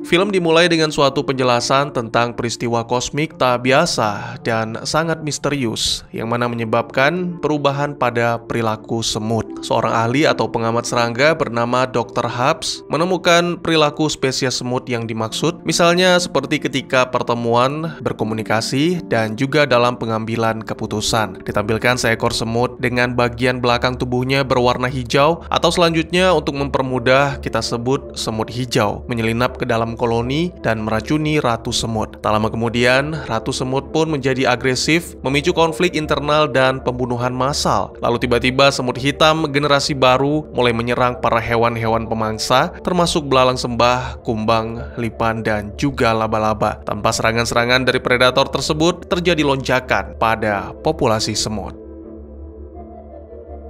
Film dimulai dengan suatu penjelasan tentang peristiwa kosmik tak biasa dan sangat misterius yang mana menyebabkan perubahan pada perilaku semut. Seorang ahli atau pengamat serangga bernama Dr. Hubbs menemukan perilaku spesies semut yang dimaksud, misalnya seperti ketika pertemuan, berkomunikasi, dan juga dalam pengambilan keputusan. Ditampilkan seekor semut dengan bagian belakang tubuhnya berwarna hijau, atau selanjutnya untuk mempermudah kita sebut semut hijau, menyelinap ke dalam koloni dan meracuni ratu semut. Tak lama kemudian, ratu semut pun menjadi agresif, memicu konflik internal dan pembunuhan massal. Lalu tiba-tiba semut hitam generasi baru mulai menyerang para hewan-hewan pemangsa, termasuk belalang sembah, kumbang, lipan, dan juga laba-laba. Tanpa serangan-serangan dari predator tersebut, terjadi lonjakan pada populasi semut.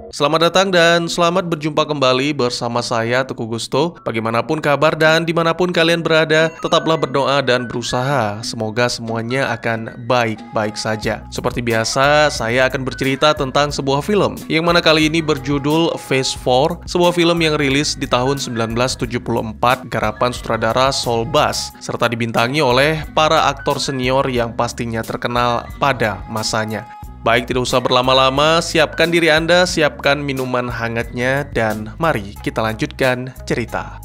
Selamat datang dan selamat berjumpa kembali bersama saya Teguh Gusto. Bagaimanapun kabar dan dimanapun kalian berada, tetaplah berdoa dan berusaha. Semoga semuanya akan baik-baik saja. Seperti biasa, saya akan bercerita tentang sebuah film yang mana kali ini berjudul Phase 4, sebuah film yang rilis di tahun 1974, garapan sutradara Saul Bass, serta dibintangi oleh para aktor senior yang pastinya terkenal pada masanya. Baik, tidak usah berlama-lama, siapkan diri Anda, siapkan minuman hangatnya, dan mari kita lanjutkan cerita.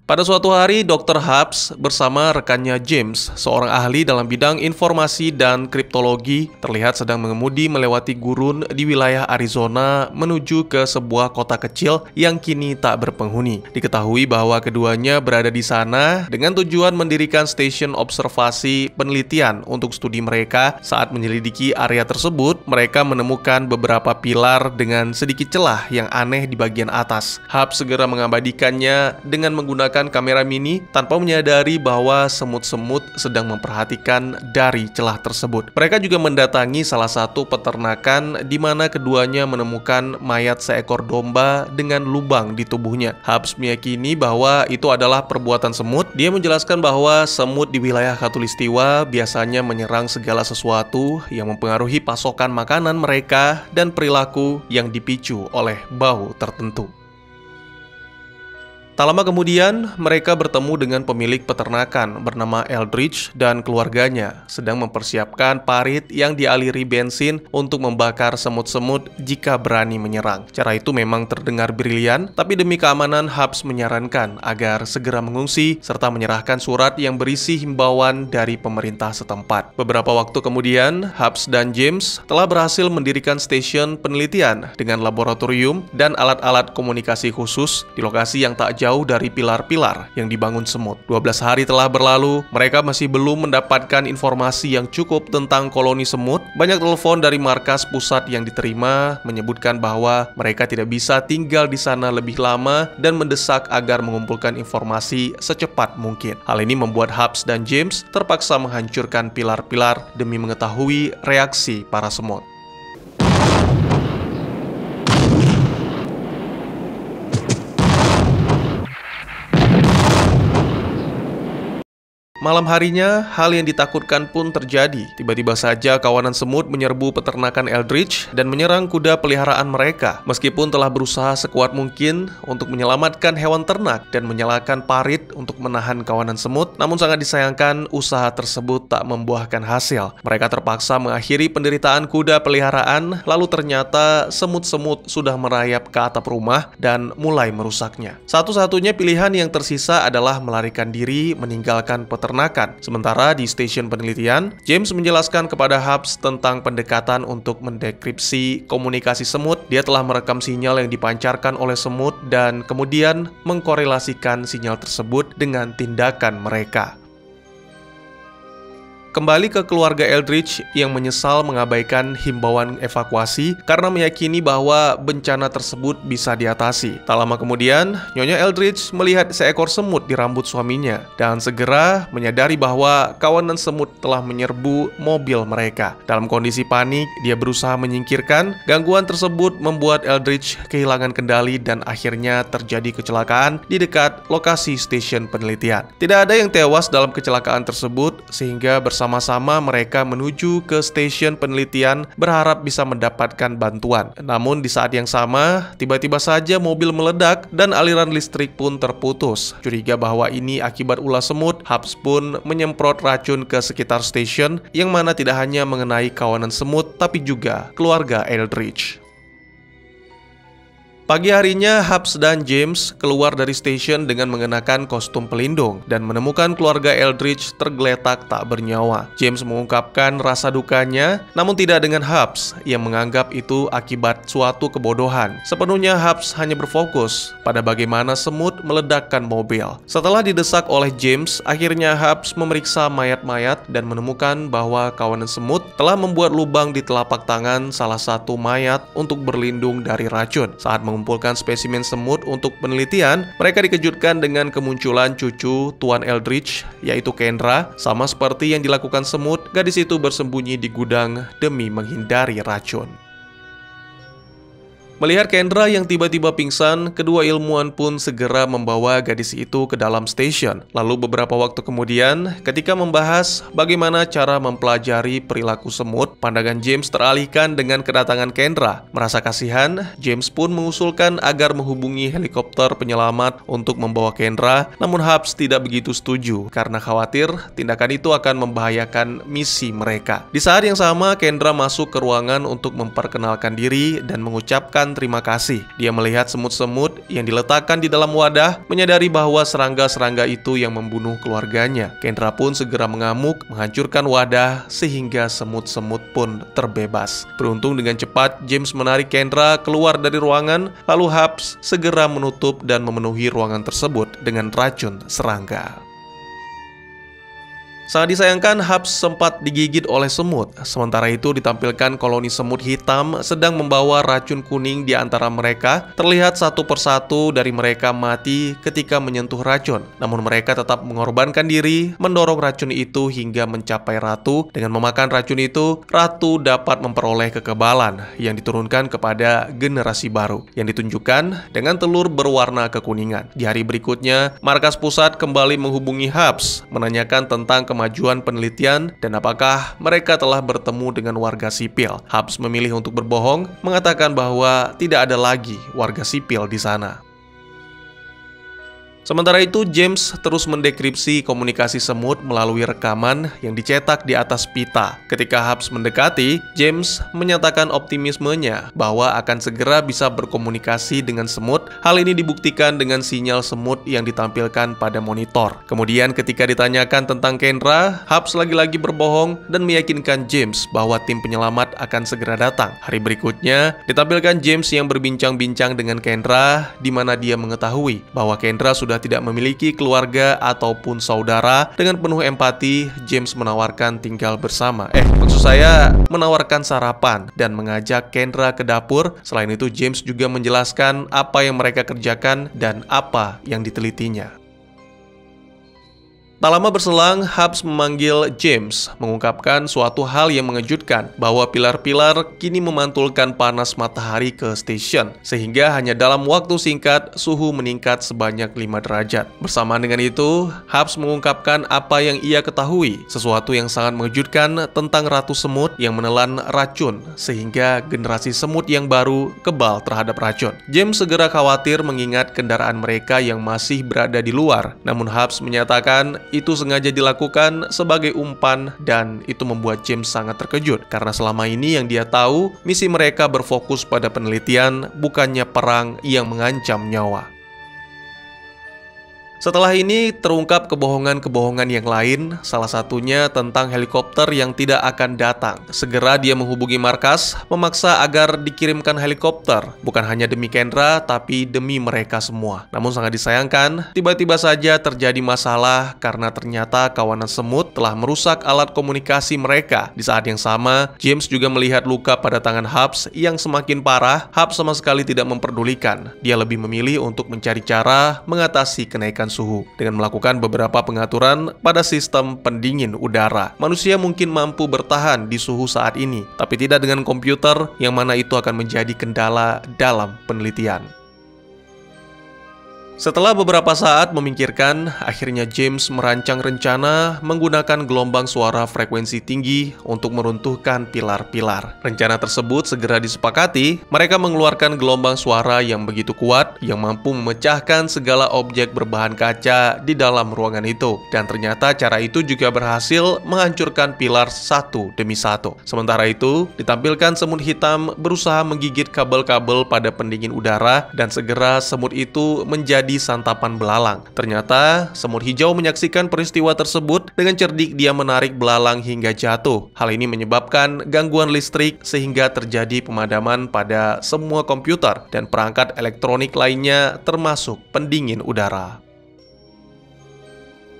Pada suatu hari, Dr. Hubbs bersama rekannya James, seorang ahli dalam bidang informasi dan kriptologi, terlihat sedang mengemudi melewati gurun di wilayah Arizona menuju ke sebuah kota kecil yang kini tak berpenghuni. Diketahui bahwa keduanya berada di sana dengan tujuan mendirikan stasiun observasi penelitian untuk studi mereka. Saat menyelidiki area tersebut, mereka menemukan beberapa pilar dengan sedikit celah yang aneh di bagian atas. Hubbs segera mengabadikannya dengan menggunakan kamera mini tanpa menyadari bahwa semut-semut sedang memperhatikan dari celah tersebut. Mereka juga mendatangi salah satu peternakan di mana keduanya menemukan mayat seekor domba dengan lubang di tubuhnya. Hubbs meyakini bahwa itu adalah perbuatan semut. Dia menjelaskan bahwa semut di wilayah Khatulistiwa biasanya menyerang segala sesuatu yang mempengaruhi pasokan makanan mereka dan perilaku yang dipicu oleh bau tertentu. Tak lama kemudian, mereka bertemu dengan pemilik peternakan bernama Eldridge dan keluarganya sedang mempersiapkan parit yang dialiri bensin untuk membakar semut-semut jika berani menyerang. Cara itu memang terdengar brilian, tapi demi keamanan Hubbs menyarankan agar segera mengungsi serta menyerahkan surat yang berisi himbauan dari pemerintah setempat. Beberapa waktu kemudian, Hubbs dan James telah berhasil mendirikan stasiun penelitian dengan laboratorium dan alat-alat komunikasi khusus di lokasi yang tak jauh dari pilar-pilar yang dibangun semut. 12 hari telah berlalu, mereka masih belum mendapatkan informasi yang cukup tentang koloni semut. Banyak telepon dari markas pusat yang diterima menyebutkan bahwa mereka tidak bisa tinggal di sana lebih lama dan mendesak agar mengumpulkan informasi secepat mungkin. Hal ini membuat Hubbs dan James terpaksa menghancurkan pilar-pilar demi mengetahui reaksi para semut. Malam harinya, hal yang ditakutkan pun terjadi. Tiba-tiba saja kawanan semut menyerbu peternakan Eldridge dan menyerang kuda peliharaan mereka. Meskipun telah berusaha sekuat mungkin untuk menyelamatkan hewan ternak dan menyalakan parit untuk menahan kawanan semut, namun sangat disayangkan usaha tersebut tak membuahkan hasil. Mereka terpaksa mengakhiri penderitaan kuda peliharaan, lalu ternyata semut-semut sudah merayap ke atap rumah dan mulai merusaknya. Satu-satunya pilihan yang tersisa adalah melarikan diri meninggalkan peternakan. Sementara di stasiun penelitian, James menjelaskan kepada Hubbs tentang pendekatan untuk mendekripsi komunikasi semut. Dia telah merekam sinyal yang dipancarkan oleh semut dan kemudian mengkorelasikan sinyal tersebut dengan tindakan mereka. Kembali ke keluarga Eldridge yang menyesal mengabaikan himbauan evakuasi karena meyakini bahwa bencana tersebut bisa diatasi. Tak lama kemudian, Nyonya Eldridge melihat seekor semut di rambut suaminya dan segera menyadari bahwa kawanan semut telah menyerbu mobil mereka. Dalam kondisi panik, dia berusaha menyingkirkan. Gangguan tersebut membuat Eldridge kehilangan kendali dan akhirnya terjadi kecelakaan di dekat lokasi stasiun penelitian. Tidak ada yang tewas dalam kecelakaan tersebut, sehingga bersama Bersama-sama mereka menuju ke stasiun penelitian berharap bisa mendapatkan bantuan. Namun di saat yang sama, tiba-tiba saja mobil meledak dan aliran listrik pun terputus. Curiga bahwa ini akibat ulah semut, Hubs pun menyemprot racun ke sekitar stasiun yang mana tidak hanya mengenai kawanan semut tapi juga keluarga Eldridge. Pagi harinya, Hubs dan James keluar dari stasiun dengan mengenakan kostum pelindung dan menemukan keluarga Eldridge tergeletak tak bernyawa. James mengungkapkan rasa dukanya, namun tidak dengan Hubs yang menganggap itu akibat suatu kebodohan. Sepenuhnya Hubs hanya berfokus pada bagaimana semut meledakkan mobil. Setelah didesak oleh James, akhirnya Hubs memeriksa mayat-mayat dan menemukan bahwa kawanan semut telah membuat lubang di telapak tangan salah satu mayat untuk berlindung dari racun. Saat mengumpulkan spesimen semut untuk penelitian, mereka dikejutkan dengan kemunculan cucu Tuan Eldridge, yaitu Kendra. Sama seperti yang dilakukan semut, gadis itu bersembunyi di gudang demi menghindari racun. Melihat Kendra yang tiba-tiba pingsan, kedua ilmuwan pun segera membawa gadis itu ke dalam stasiun. Lalu beberapa waktu kemudian, ketika membahas bagaimana cara mempelajari perilaku semut, pandangan James teralihkan dengan kedatangan Kendra. Merasa kasihan, James pun mengusulkan agar menghubungi helikopter penyelamat untuk membawa Kendra, namun Hubs tidak begitu setuju karena khawatir tindakan itu akan membahayakan misi mereka. Di saat yang sama, Kendra masuk ke ruangan untuk memperkenalkan diri dan mengucapkan terima kasih. Dia melihat semut-semut yang diletakkan di dalam wadah, menyadari bahwa serangga-serangga itu yang membunuh keluarganya. Kendra pun segera mengamuk, menghancurkan wadah sehingga semut-semut pun terbebas. Beruntung dengan cepat, James menarik Kendra keluar dari ruangan, lalu Hubs segera menutup dan memenuhi ruangan tersebut dengan racun serangga. Sangat disayangkan, Hubs sempat digigit oleh semut. Sementara itu ditampilkan koloni semut hitam sedang membawa racun kuning di antara mereka. Terlihat satu persatu dari mereka mati ketika menyentuh racun. Namun mereka tetap mengorbankan diri, mendorong racun itu hingga mencapai Ratu. Dengan memakan racun itu, Ratu dapat memperoleh kekebalan yang diturunkan kepada generasi baru, yang ditunjukkan dengan telur berwarna kekuningan. Di hari berikutnya, markas pusat kembali menghubungi Hubs, menanyakan tentang kemajuan penelitian dan apakah mereka telah bertemu dengan warga sipil. Hubs memilih untuk berbohong, mengatakan bahwa tidak ada lagi warga sipil di sana. Sementara itu, James terus mendekripsi komunikasi semut melalui rekaman yang dicetak di atas pita. Ketika Hubs mendekati, James menyatakan optimismenya bahwa akan segera bisa berkomunikasi dengan semut. Hal ini dibuktikan dengan sinyal semut yang ditampilkan pada monitor. Kemudian ketika ditanyakan tentang Kendra, Hubs lagi-lagi berbohong dan meyakinkan James bahwa tim penyelamat akan segera datang. Hari berikutnya, ditampilkan James yang berbincang-bincang dengan Kendra, di mana dia mengetahui bahwa Kendra sudah tidak memiliki keluarga ataupun saudara. Dengan penuh empati, James menawarkan tinggal bersama. Maksud saya menawarkan sarapan dan mengajak Kendra ke dapur. Selain itu, James juga menjelaskan apa yang mereka kerjakan dan apa yang ditelitinya. Tak lama berselang, Hubs memanggil James, mengungkapkan suatu hal yang mengejutkan, bahwa pilar-pilar kini memantulkan panas matahari ke stasiun, sehingga hanya dalam waktu singkat suhu meningkat sebanyak 5 derajat. Bersamaan dengan itu, Hubs mengungkapkan apa yang ia ketahui, sesuatu yang sangat mengejutkan tentang Ratu Semut yang menelan racun, sehingga generasi semut yang baru kebal terhadap racun. James segera khawatir mengingat kendaraan mereka yang masih berada di luar, namun Hubs menyatakan itu sengaja dilakukan sebagai umpan dan itu membuat James sangat terkejut karena selama ini yang dia tahu misi mereka berfokus pada penelitian, bukannya perang yang mengancam nyawa. Setelah ini terungkap kebohongan-kebohongan yang lain, salah satunya tentang helikopter yang tidak akan datang. Segera dia menghubungi markas, memaksa agar dikirimkan helikopter, bukan hanya demi Kendra, tapi demi mereka semua. Namun sangat disayangkan, tiba-tiba saja terjadi masalah karena ternyata kawanan semut telah merusak alat komunikasi mereka. Di saat yang sama, James juga melihat luka pada tangan Hubs yang semakin parah. Hubs sama sekali tidak memperdulikan. Dia lebih memilih untuk mencari cara mengatasi kenaikan suhu dengan melakukan beberapa pengaturan pada sistem pendingin udara. Manusia mungkin mampu bertahan di suhu saat ini, tapi tidak dengan komputer yang mana itu akan menjadi kendala dalam penelitian. Setelah beberapa saat memikirkan, akhirnya James merancang rencana menggunakan gelombang suara frekuensi tinggi untuk meruntuhkan pilar-pilar. Rencana tersebut segera disepakati, mereka mengeluarkan gelombang suara yang begitu kuat yang mampu memecahkan segala objek berbahan kaca di dalam ruangan itu. Dan ternyata cara itu juga berhasil menghancurkan pilar satu demi satu. Sementara itu, ditampilkan semut hitam berusaha menggigit kabel-kabel pada pendingin udara dan segera semut itu menjadi santapan belalang. Ternyata, semut hijau menyaksikan peristiwa tersebut. Dengan cerdik dia menarik belalang hingga jatuh. Hal ini menyebabkan gangguan listrik sehingga terjadi pemadaman pada semua komputer dan perangkat elektronik lainnya termasuk pendingin udara.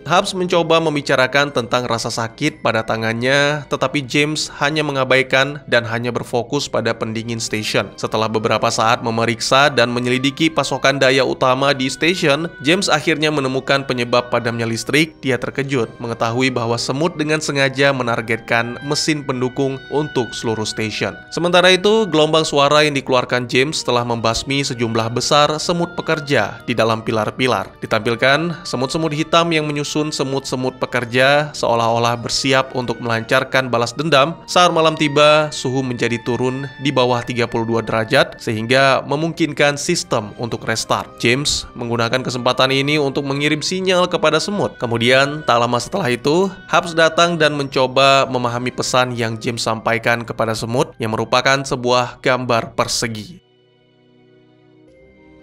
Hubs mencoba membicarakan tentang rasa sakit pada tangannya, tetapi James hanya mengabaikan dan hanya berfokus pada pendingin station. Setelah beberapa saat memeriksa dan menyelidiki pasokan daya utama di station, James akhirnya menemukan penyebab padamnya listrik. Dia terkejut mengetahui bahwa semut dengan sengaja menargetkan mesin pendukung untuk seluruh station. Sementara itu, gelombang suara yang dikeluarkan James telah membasmi sejumlah besar semut pekerja di dalam pilar-pilar. Ditampilkan semut-semut hitam yang menyusun semut-semut pekerja seolah-olah bersiap untuk melancarkan balas dendam. Saat malam tiba, suhu menjadi turun di bawah 32 derajat sehingga memungkinkan sistem untuk restart. James menggunakan kesempatan ini untuk mengirim sinyal kepada semut. Kemudian, tak lama setelah itu, Hubs datang dan mencoba memahami pesan yang James sampaikan kepada semut yang merupakan sebuah gambar persegi.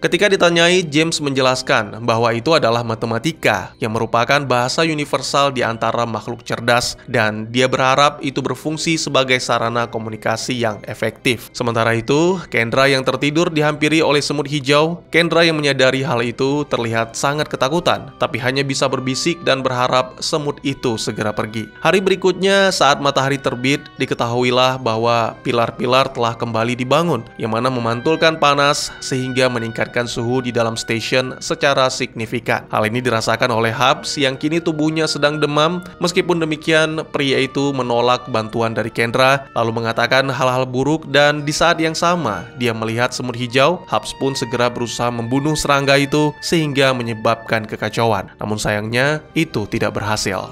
Ketika ditanyai, James menjelaskan bahwa itu adalah matematika yang merupakan bahasa universal di antara makhluk cerdas dan dia berharap itu berfungsi sebagai sarana komunikasi yang efektif. Sementara itu, Kendra yang tertidur dihampiri oleh semut hijau. Kendra yang menyadari hal itu terlihat sangat ketakutan, tapi hanya bisa berbisik dan berharap semut itu segera pergi. Hari berikutnya, saat matahari terbit, diketahuilah bahwa pilar-pilar telah kembali dibangun, yang mana memantulkan panas sehingga meningkatkan suhu di dalam stasiun secara signifikan. Hal ini dirasakan oleh Hubs yang kini tubuhnya sedang demam. Meskipun demikian, pria itu menolak bantuan dari Kendra, lalu mengatakan hal-hal buruk dan di saat yang sama, dia melihat semut hijau. Hubs pun segera berusaha membunuh serangga itu sehingga menyebabkan kekacauan. Namun sayangnya, itu tidak berhasil.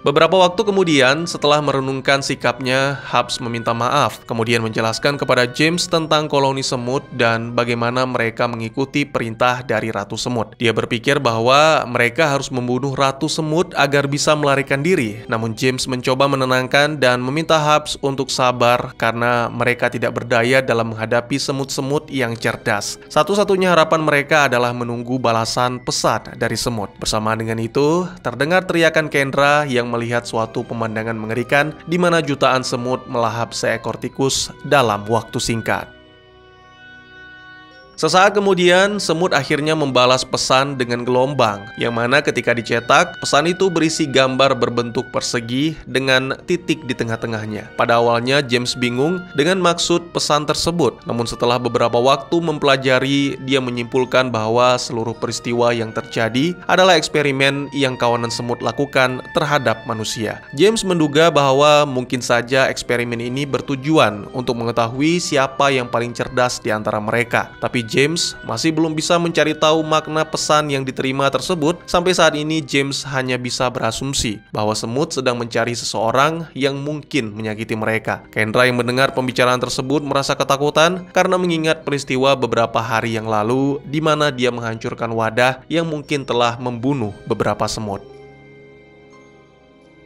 Beberapa waktu kemudian, setelah merenungkan sikapnya, Hubs meminta maaf, kemudian menjelaskan kepada James tentang koloni semut dan bagaimana mereka mengikuti perintah dari Ratu Semut. Dia berpikir bahwa mereka harus membunuh Ratu Semut agar bisa melarikan diri. Namun James mencoba menenangkan dan meminta Hubs untuk sabar karena mereka tidak berdaya dalam menghadapi semut-semut yang cerdas. Satu-satunya harapan mereka adalah menunggu balasan pesan dari semut. Bersamaan dengan itu, terdengar teriakan Kendra yang melihat suatu pemandangan mengerikan di mana jutaan semut melahap seekor tikus dalam waktu singkat. Sesaat kemudian, semut akhirnya membalas pesan dengan gelombang, yang mana ketika dicetak, pesan itu berisi gambar berbentuk persegi dengan titik di tengah-tengahnya. Pada awalnya, James bingung dengan maksud pesan tersebut. Namun setelah beberapa waktu mempelajari, dia menyimpulkan bahwa seluruh peristiwa yang terjadi adalah eksperimen yang kawanan semut lakukan terhadap manusia. James menduga bahwa mungkin saja eksperimen ini bertujuan untuk mengetahui siapa yang paling cerdas di antara mereka. Tapi James masih belum bisa mencari tahu makna pesan yang diterima tersebut. Sampai saat ini James hanya bisa berasumsi bahwa semut sedang mencari seseorang yang mungkin menyakiti mereka. Kendra yang mendengar pembicaraan tersebut merasa ketakutan karena mengingat peristiwa beberapa hari yang lalu di mana dia menghancurkan wadah yang mungkin telah membunuh beberapa semut.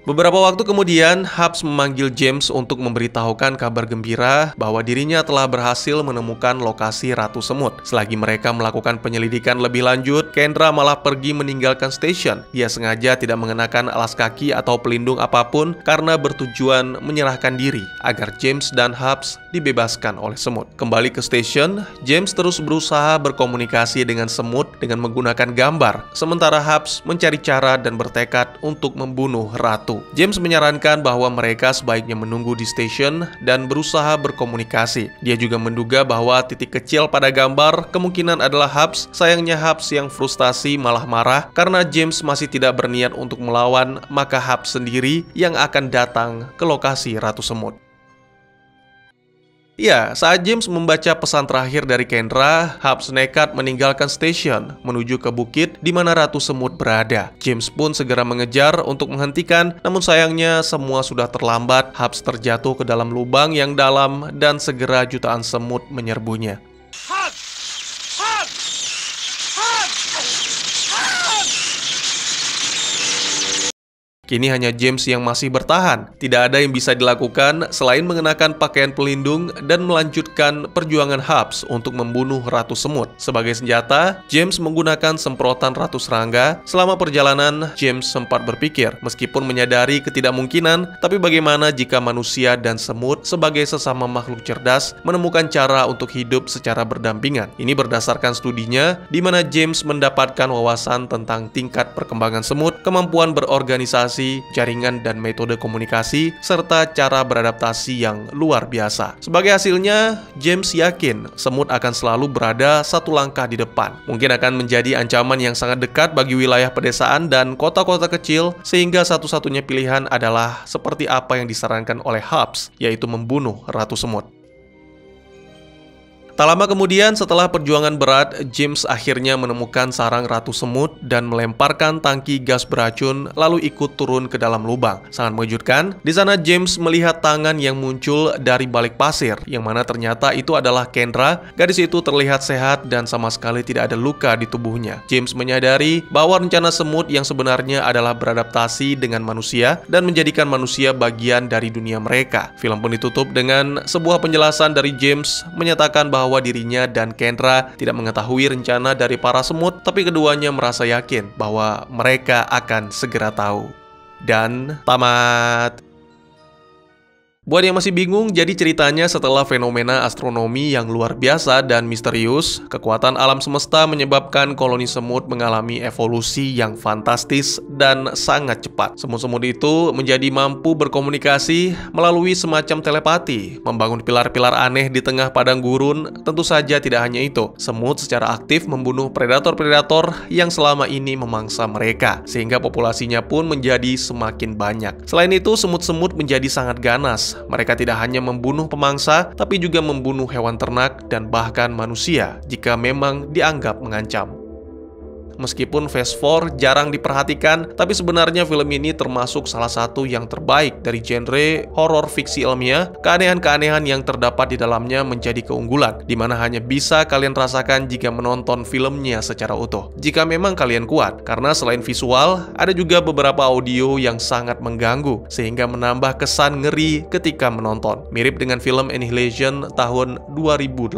Beberapa waktu kemudian, Hubs memanggil James untuk memberitahukan kabar gembira bahwa dirinya telah berhasil menemukan lokasi Ratu Semut. Selagi mereka melakukan penyelidikan lebih lanjut, Kendra malah pergi meninggalkan stasiun. Dia sengaja tidak mengenakan alas kaki atau pelindung apapun karena bertujuan menyerahkan diri agar James dan Hubs dibebaskan oleh semut. Kembali ke stasiun, James terus berusaha berkomunikasi dengan semut dengan menggunakan gambar, sementara Hubs mencari cara dan bertekad untuk membunuh Ratu. James menyarankan bahwa mereka sebaiknya menunggu di stasiun dan berusaha berkomunikasi. Dia juga menduga bahwa titik kecil pada gambar kemungkinan adalah Hubs. Sayangnya Hubs yang frustasi malah marah karena James masih tidak berniat untuk melawan, maka Hubs sendiri yang akan datang ke lokasi Ratu Semut. Ya, saat James membaca pesan terakhir dari Kendra, Hubs nekat meninggalkan stasiun menuju ke bukit di mana Ratu Semut berada. James pun segera mengejar untuk menghentikan, namun sayangnya semua sudah terlambat. Hubs terjatuh ke dalam lubang yang dalam dan segera jutaan semut menyerbunya. Kini hanya James yang masih bertahan. Tidak ada yang bisa dilakukan selain mengenakan pakaian pelindung dan melanjutkan perjuangan Hubs untuk membunuh Ratu Semut. Sebagai senjata, James menggunakan semprotan Ratu Serangga. Selama perjalanan, James sempat berpikir, meskipun menyadari ketidakmungkinan, tapi bagaimana jika manusia dan semut sebagai sesama makhluk cerdas menemukan cara untuk hidup secara berdampingan. Ini berdasarkan studinya, di mana James mendapatkan wawasan tentang tingkat perkembangan semut, kemampuan berorganisasi, jaringan dan metode komunikasi, serta cara beradaptasi yang luar biasa. Sebagai hasilnya, James yakin semut akan selalu berada satu langkah di depan. Mungkin akan menjadi ancaman yang sangat dekat bagi wilayah pedesaan dan kota-kota kecil, sehingga satu-satunya pilihan adalah seperti apa yang disarankan oleh Hubs, yaitu membunuh Ratu Semut. Tak lama kemudian, setelah perjuangan berat, James akhirnya menemukan sarang Ratu Semut dan melemparkan tangki gas beracun, lalu ikut turun ke dalam lubang. Sangat mengejutkan, di sana James melihat tangan yang muncul dari balik pasir, yang mana ternyata itu adalah Kendra. Gadis itu terlihat sehat dan sama sekali tidak ada luka di tubuhnya. James menyadari bahwa rencana semut yang sebenarnya adalah beradaptasi dengan manusia dan menjadikan manusia bagian dari dunia mereka. Film pun ditutup dengan sebuah penjelasan dari James menyatakan bahwa dirinya dan Kendra tidak mengetahui rencana dari para semut, tapi keduanya merasa yakin bahwa mereka akan segera tahu. Dan tamat. Buat yang masih bingung, jadi ceritanya setelah fenomena astronomi yang luar biasa dan misterius, kekuatan alam semesta menyebabkan koloni semut mengalami evolusi yang fantastis dan sangat cepat. Semut-semut itu menjadi mampu berkomunikasi melalui semacam telepati, membangun pilar-pilar aneh di tengah padang gurun. Tentu saja tidak hanya itu, semut secara aktif membunuh predator-predator yang selama ini memangsa mereka, sehingga populasinya pun menjadi semakin banyak. Selain itu, semut-semut menjadi sangat ganas. Mereka tidak hanya membunuh pemangsa, tapi juga membunuh hewan ternak dan bahkan manusia jika memang dianggap mengancam. Meskipun Phase 4 jarang diperhatikan, tapi sebenarnya film ini termasuk salah satu yang terbaik dari genre horor fiksi ilmiah. Keanehan-keanehan yang terdapat di dalamnya menjadi keunggulan, di mana hanya bisa kalian rasakan jika menonton filmnya secara utuh. Jika memang kalian kuat, karena selain visual, ada juga beberapa audio yang sangat mengganggu, sehingga menambah kesan ngeri ketika menonton. Mirip dengan film Annihilation tahun 2018.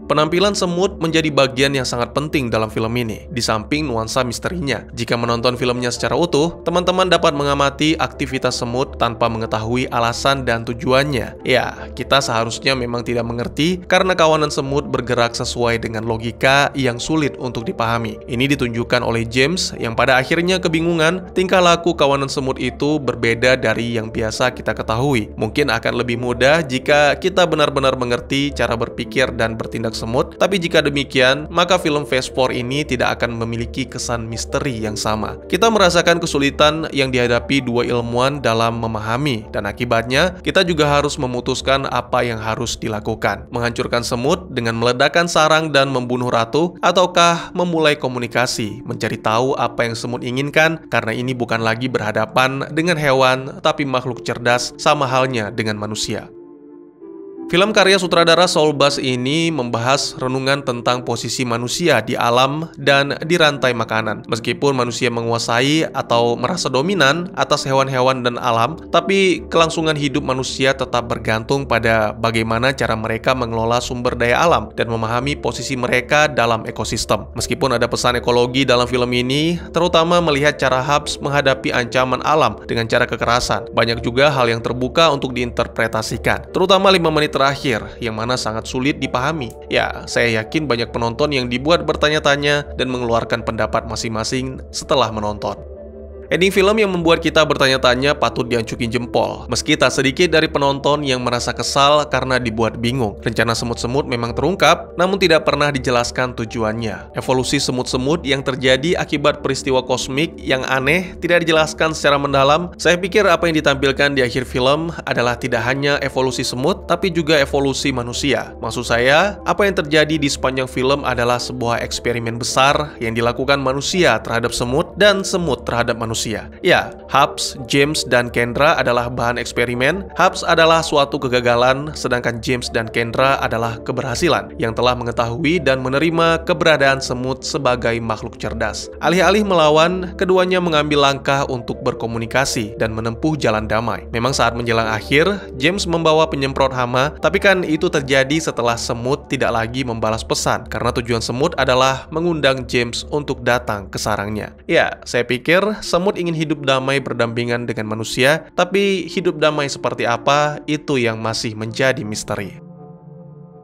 Penampilan semut menjadi bagian yang sangat penting dalam film ini, di samping nuansa misterinya. Jika menonton filmnya secara utuh, teman-teman dapat mengamati aktivitas semut tanpa mengetahui alasan dan tujuannya. Ya, kita seharusnya memang tidak mengerti karena kawanan semut bergerak sesuai dengan logika yang sulit untuk dipahami. Ini ditunjukkan oleh James yang pada akhirnya kebingungan. Tingkah laku kawanan semut itu berbeda dari yang biasa kita ketahui. Mungkin akan lebih mudah jika kita benar-benar mengerti cara berpikir dan bertindak semut, tapi jika demikian, maka film Phase 4 ini tidak akan memiliki kesan misteri yang sama. Kita merasakan kesulitan yang dihadapi dua ilmuwan dalam memahami, dan akibatnya kita juga harus memutuskan apa yang harus dilakukan. Menghancurkan semut dengan meledakkan sarang dan membunuh ratu, ataukah memulai komunikasi, mencari tahu apa yang semut inginkan, karena ini bukan lagi berhadapan dengan hewan, tapi makhluk cerdas sama halnya dengan manusia. Film karya sutradara Saul Bass ini membahas renungan tentang posisi manusia di alam dan di rantai makanan. Meskipun manusia menguasai atau merasa dominan atas hewan-hewan dan alam, tapi kelangsungan hidup manusia tetap bergantung pada bagaimana cara mereka mengelola sumber daya alam dan memahami posisi mereka dalam ekosistem. Meskipun ada pesan ekologi dalam film ini, terutama melihat cara Hubs menghadapi ancaman alam dengan cara kekerasan, banyak juga hal yang terbuka untuk diinterpretasikan, terutama 5 menit terakhir, yang mana sangat sulit dipahami. Ya, saya yakin banyak penonton yang dibuat bertanya-tanya dan mengeluarkan pendapat masing-masing setelah menonton. Ending film yang membuat kita bertanya-tanya patut diancukin jempol. Meski tak sedikit dari penonton yang merasa kesal karena dibuat bingung. Rencana semut-semut memang terungkap, namun tidak pernah dijelaskan tujuannya. Evolusi semut-semut yang terjadi akibat peristiwa kosmik yang aneh tidak dijelaskan secara mendalam. Saya pikir apa yang ditampilkan di akhir film adalah tidak hanya evolusi semut, tapi juga evolusi manusia. Maksud saya, apa yang terjadi di sepanjang film adalah sebuah eksperimen besar yang dilakukan manusia terhadap semut dan semut terhadap manusia. Ya, Hubs, James, dan Kendra adalah bahan eksperimen. Hubs adalah suatu kegagalan, sedangkan James dan Kendra adalah keberhasilan yang telah mengetahui dan menerima keberadaan semut sebagai makhluk cerdas. Alih-alih melawan, keduanya mengambil langkah untuk berkomunikasi dan menempuh jalan damai. Memang saat menjelang akhir, James membawa penyemprot hama, tapi kan itu terjadi setelah semut tidak lagi membalas pesan, karena tujuan semut adalah mengundang James untuk datang ke sarangnya. Ya, saya pikir semut ingin hidup damai berdampingan dengan manusia, tapi hidup damai seperti apa, itu yang masih menjadi misteri.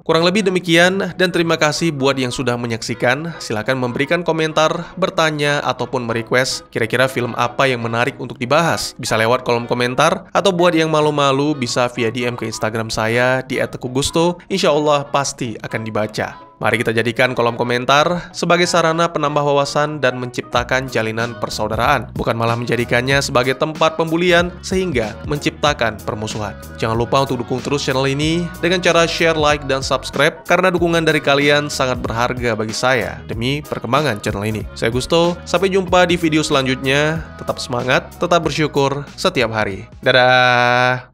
Kurang lebih demikian, dan terima kasih buat yang sudah menyaksikan. Silahkan memberikan komentar, bertanya, ataupun merequest kira-kira film apa yang menarik untuk dibahas. Bisa lewat kolom komentar, atau buat yang malu-malu bisa via DM ke Instagram saya di @teguhgusto. Insya Allah pasti akan dibaca. Mari kita jadikan kolom komentar sebagai sarana penambah wawasan dan menciptakan jalinan persaudaraan, bukan malah menjadikannya sebagai tempat pembulian sehingga menciptakan permusuhan. Jangan lupa untuk dukung terus channel ini dengan cara share, like, dan subscribe, karena dukungan dari kalian sangat berharga bagi saya demi perkembangan channel ini. Saya Gusto, sampai jumpa di video selanjutnya. Tetap semangat, tetap bersyukur setiap hari. Dadah!